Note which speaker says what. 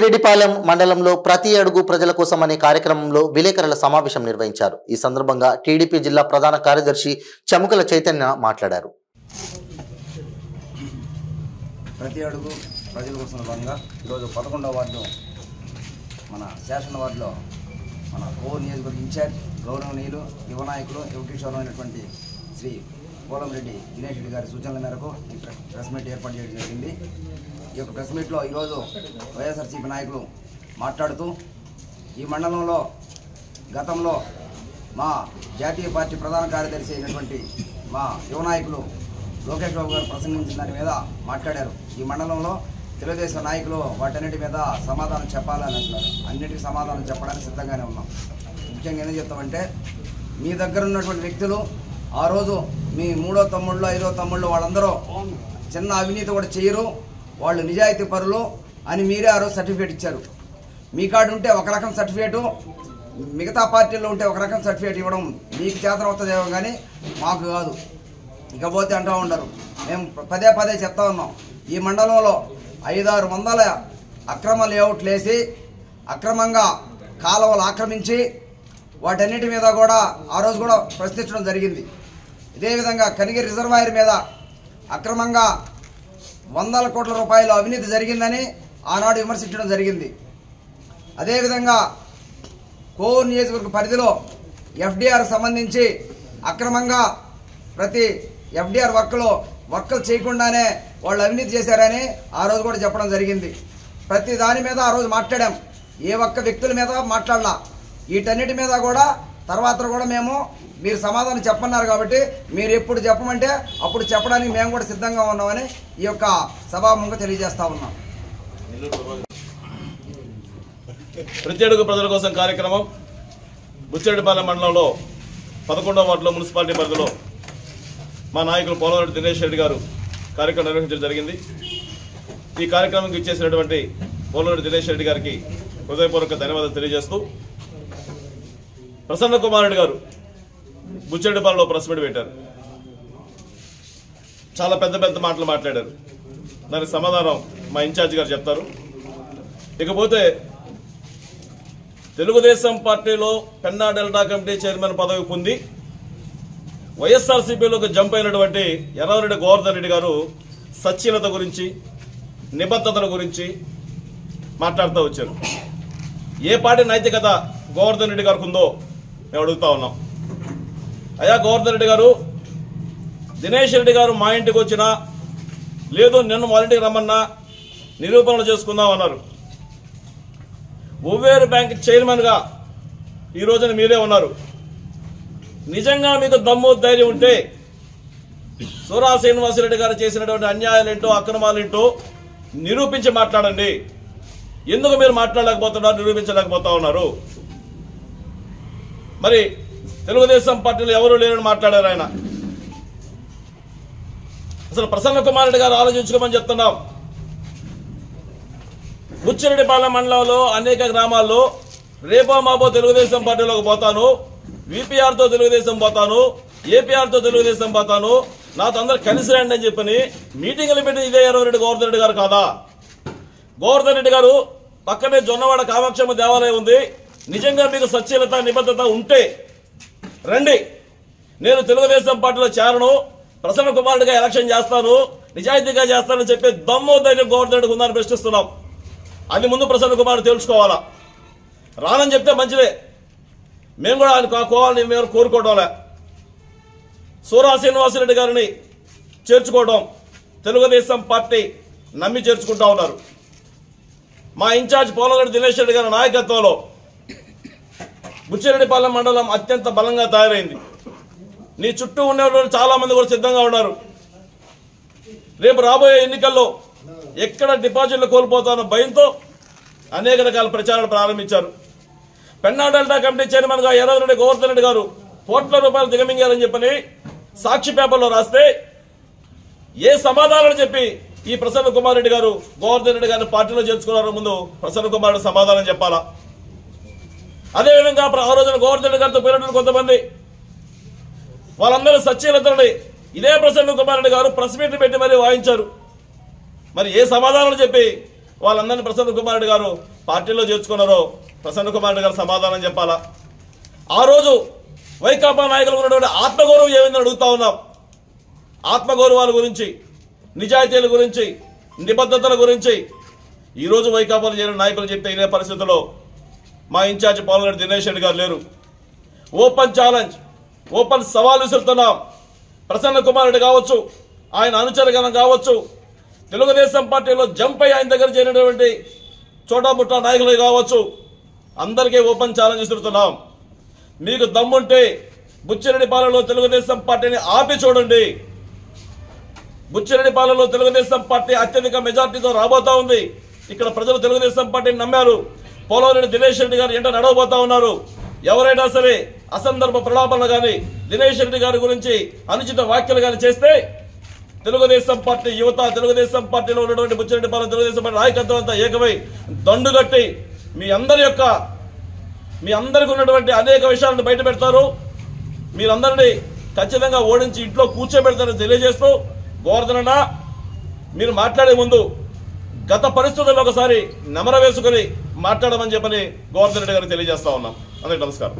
Speaker 1: బుచ్చిరెడ్డిపాలెం మండలంలో ప్రతి అడుగు ప్రజల కోసం అనే కార్యక్రమంలో విలేకరుల సమావేశం నిర్వహించారు. ఈ సందర్భంగా టీడీపీ జిల్లా ప్రధాన కార్యదర్శి చముకల చైతన్య మాట్లాడారు.
Speaker 2: ప్రతి అడుగు ప్రజల కోసం భాగంగా ఈరోజు 11వ వార్డు మన శాసన వార్డులో మన కోవూరు నియోజకవర్గ ఇన్ఛార్జ్ గౌరవనీయులు యువ నాయకులు యువకిషోరమైనటువంటి శ్రీ పోలంరెడ్డి దినేష్ రెడ్డి గారి సూచనల మేరకు ఈ ప్రెస్ మీట్ ఏర్పాటు చేయడం జరిగింది. ఈ యొక్క ప్రెస్ మీట్లో ఈరోజు వైఎస్ఆర్సీపీ నాయకులు మాట్లాడుతూ ఈ మండలంలో గతంలో మా జాతీయ పార్టీ ప్రధాన కార్యదర్శి అయినటువంటి మా యువ నాయకులు లోకేష్ బాబు గారు ప్రసంగించిన దాని మీద మాట్లాడారు. ఈ మండలంలో తెలుగుదేశం నాయకులు వాటన్నిటి మీద సమాధానం చెప్పాలని అంటున్నారు. అన్నిటికీ సమాధానం చెప్పడానికి సిద్ధంగానే ఉన్నాం. ముఖ్యంగా ఏం చెప్తామంటే మీ దగ్గర ఉన్నటువంటి వ్యక్తులు ఆ రోజు మీ 3వ తమ్ముళ్ళు 5వ తమ్ముళ్ళు వాళ్ళందరూ చిన్న అవినీతి కూడా చేయరు, వాళ్ళు నిజాయితీ పరులు అని మీరే ఆ రోజు సర్టిఫికేట్ ఇచ్చారు. మీ కాడ ఉంటే ఒక రకం సర్టిఫికేటు, మిగతా పార్టీల్లో ఉంటే ఒక రకం సర్టిఫికేట్ ఇవ్వడం మీకు చేతన అవుతుందేమో కానీ మాకు కాదు. ఇకపోతే అంటూ ఉండరు. మేము పదే చెప్తా ఉన్నాం, ఈ మండలంలో 500-600 అక్రమ లేఅవుట్లు వేసి అక్రమంగా కాలువలు ఆక్రమించి వాటన్నిటి మీద కూడా ఆ రోజు కూడా ప్రశ్నించడం జరిగింది. ఇదేవిధంగా కనిగిరి రిజర్వాయర్ మీద అక్రమంగా 100 కోట్ల రూపాయలు అవినీతి జరిగిందని ఆనాడు విమర్శించడం జరిగింది. అదేవిధంగా కోవూరు నియోజకవర్గ పరిధిలో ఎఫ్డీఆర్ సంబంధించి అక్రమంగా ప్రతి ఎఫ్డీఆర్ వర్కులు చేయకుండానే వాళ్ళు అవినీతి చేశారని ఆ రోజు కూడా చెప్పడం జరిగింది. ప్రతి దాని మీద ఆ రోజు మాట్లాడాం. ఏ ఒక్క వ్యక్తుల మీద మాట్లాడలా. వీటన్నిటి మీద కూడా తర్వాత కూడా మీరు సమాధానం చెప్పన్నారు కాబట్టి మీరు ఎప్పుడు చెప్పమంటే అప్పుడు చెప్పడానికి మేము కూడా సిద్ధంగా ఉన్నామని ఈ యొక్క సభాముఖంగా తెలియజేస్తా ఉన్నాం.
Speaker 3: ప్రతి అడుగు ప్రజల కోసం కార్యక్రమం బుచ్చిరెడ్డిపాలెం మండలంలో 11వ వార్డులో మున్సిపాలిటీ పరిధిలో మా నాయకులు పోలంరెడ్డి దినేష్ రెడ్డి గారు కార్యక్రమం నిర్వహించడం జరిగింది. ఈ కార్యక్రమంకి ఇచ్చేసినటువంటి పోలంరెడ్డి దినేష్ రెడ్డి గారికి హృదయపూర్వక ధన్యవాదాలు తెలియజేస్తూ, ప్రసన్న కుమార్ రెడ్డి గారు బుచ్చిరెడ్డిపాలెంలో ప్రెస్ మీట్ పెట్టారు. చాలా పెద్ద మాటలు మాట్లాడారు. దానికి సమాధానం మా ఇన్ఛార్జ్ గారు చెప్తారు. ఇకపోతే తెలుగుదేశం పార్టీలో పెన్నా డెల్టా కమిటీ చైర్మన్ పదవి పొంది వైఎస్ఆర్సీపీలోకి జంప్ అయినటువంటి ఎర్రవరెడ్డి గోవర్ధన్ రెడ్డి గారు సచ్ఛీలత గురించి, నిబద్ధతల గురించి మాట్లాడుతూ వచ్చారు. ఏ పార్టీ నైతికత గోవర్ధన్ రెడ్డి గారికి ఉందో మేము అడుగుతా ఉన్నాం. అయ్యా గోవర్ధన్ రెడ్డి గారు, దినేష్ రెడ్డి గారు మా ఇంటికి వచ్చినా లేదు నిన్ను వాళ్ళ ఇంటికి రమ్మన్నా నిరూపణలు చేసుకుందాం అన్నారు. ఒవ్వేరు బ్యాంక్ చైర్మన్గా ఈ రోజున మీరే ఉన్నారు. నిజంగా మీకు దమ్ము ధైర్యం ఉంటే సూరా శ్రీనివాసరెడ్డి గారు చేసినటువంటి అన్యాయాలేంటో అక్రమాలేంటో నిరూపించి మాట్లాడండి. ఎందుకు మీరు మాట్లాడలేకపోతున్నారు, నిరూపించలేకపోతా ఉన్నారు? మరి తెలుగుదేశం పార్టీలో ఎవరు లేరని మాట్లాడారు ఆయన. అసలు ప్రసన్న కుమార్ రెడ్డి గారు ఆలోచించుకోమని చెప్తున్నాం. బుచ్చిరెడ్డిపాలెం మండలంలో అనేక గ్రామాల్లో రేపో మాపో తెలుగుదేశం పార్టీలోకి పోతాను, విపిఆర్తో తెలుగుదేశం పోతాను, ఏపీఆర్తో తెలుగుదేశం పోతాను, నాతో అందరూ కలిసి రండి అని చెప్పని మీటింగులు పెట్టి ఇదే ఎర్రవరెడ్డి గోవర్ధన్ రెడ్డి గారు కాదా? గోవర్ధన్ రెడ్డి గారు పక్కనే జొన్నవాడ కామాక్షమ్మ దేవాలయం ఉంది. నిజంగా మీకు సచ్ఛీలత నిబద్ధత ఉంటే రండి, నేను తెలుగుదేశం పార్టీలో చేరను, ప్రసన్న కుమార్ రెడ్డిగా ఎలక్షన్ చేస్తాను, నిజాయితీగా చేస్తానని చెప్పి దమ్ము ధైర్యం గోవర్ధన్ రెడ్డికి ఉందని ప్రశ్నిస్తున్నాం. అది ముందు ప్రసన్న కుమార్ తెలుసుకోవాలా. రానని చెప్తే మంచిదే, మేము కూడా ఆయన కోవాలని మేము కోరుకోవడంలే. సూరా శ్రీనివాసరెడ్డి గారిని చేర్చుకోవడం తెలుగుదేశం పార్టీ నమ్మి చేర్చుకుంటా ఉన్నారు. మా ఇన్ఛార్జ్ పోలంరెడ్డి దినేష్ రెడ్డి గారి నాయకత్వంలో బుచ్చిరెడ్డిపాలెం మండలం అత్యంత బలంగా తయారైంది. నీ చుట్టూ ఉండేవాళ్ళు చాలా మంది కూడా సిద్ధంగా ఉన్నారు. రేపు రాబోయే ఎన్నికల్లో ఎక్కడ డిపాజిట్లు కోల్పోతానో భయంతో అనేక రకాల ప్రచారాలు ప్రారంభించారు. పెన్నా డెల్టా కమిటీ చైర్మన్ గా ఎర్రవరెడ్డి గోవర్ధన్ రెడ్డి గారు కోట్ల రూపాయలు దిగమింగారని చెప్పని సాక్షి పేపర్లో రాస్తే ఏ సమాధానాలు చెప్పి ఈ ప్రసన్న కుమార్ రెడ్డి గారు గోవర్ధన్ రెడ్డి గారిని పార్టీలో చేర్చుకున్నారో ముందు ప్రసన్న కుమార్ రెడ్డి సమాధానం చెప్పాలా. అదేవిధంగా ఆ రోజున గోవర్ధన్ రెడ్డి గారితో పోయినటువంటి కొంతమంది వాళ్ళందరూ సచ్ఛీలతని ఇదే ప్రసన్న కుమార్ రెడ్డి గారు ప్రెస్ మీట్ పెట్టి మరీ వాయించారు. మరి ఏ సమాధానాలు చెప్పి వాళ్ళందరినీ ప్రసన్న కుమార్ రెడ్డి గారు పార్టీలో చేర్చుకున్నారో ప్రసన్న కుమార్ రెడ్డి గారు సమాధానం చెప్పాలా. ఆ రోజు వైకాపా నాయకులు ఉన్నటువంటి ఆత్మగౌరవం ఏమైందని అడుగుతా ఉన్నాం. ఆత్మగౌరవాల గురించి, నిజాయితీల గురించి, నిబద్ధతల గురించి ఈరోజు వైకాపాలో చేరిన నాయకులు చెప్తే ఇదే పరిస్థితుల్లో మా ఇన్ఛార్జ్ పోలరెడ్డి దినేష్ రెడ్డి గారు లేరు. ఓపెన్ ఛాలెంజ్, ఓపెన్ సవాల్ విసురుతున్నాం. ప్రసన్న కుమార్ రెడ్డి కావచ్చు, ఆయన అనుచరగణం కావచ్చు, తెలుగుదేశం పార్టీలో జంప్ అయ్యి ఆయన దగ్గర చేరినటువంటి చోటాబుట్టా నాయకులు కావచ్చు, అందరికీ ఓపెన్ ఛాలెంజ్ విసురుతున్నాం. మీకు దమ్ముంటే బుచ్చిరెడ్డిపాలెంలో తెలుగుదేశం పార్టీని ఆపి చూడండి. బుచ్చిరెడ్డిపాలెంలో తెలుగుదేశం పార్టీ అత్యధిక మెజార్టీతో రాబోతా ఉంది. ఇక్కడ ప్రజలు తెలుగుదేశం పార్టీని నమ్మారు. పోలవరెడ్డి దినేష్ రెడ్డి గారు ఎంట నడవబోతా ఉన్నారు. ఎవరైనా సరే అసందర్భ ప్రలాపనలు కానీ, దినేష్ రెడ్డి గారి గురించి అనుచిత వ్యాఖ్యలు కానీ చేస్తే తెలుగుదేశం పార్టీ యువత, తెలుగుదేశం పార్టీలో ఉన్నటువంటి బుచ్చిరెడ్డిపాలెం తెలుగుదేశం పార్టీ నాయకత్వం అంతా ఏకమై దండుగట్టి మీ అందరికీ ఉన్నటువంటి అనేక విషయాలను బయట పెడతారు. మీరందరినీ ఖచ్చితంగా ఓడించి ఇంట్లో కూర్చోబెడతారని తెలియజేస్తూ, గోవర్ధనన్న మీరు మాట్లాడే ముందు గత పరిస్థితుల్లో ఒకసారి నెమర వేసుకుని మాట్లాడమని చెప్పని గోవర్ధన్ రెడ్డి గారికి తెలియజేస్తా ఉన్నాం. అందరికీ నమస్కారం.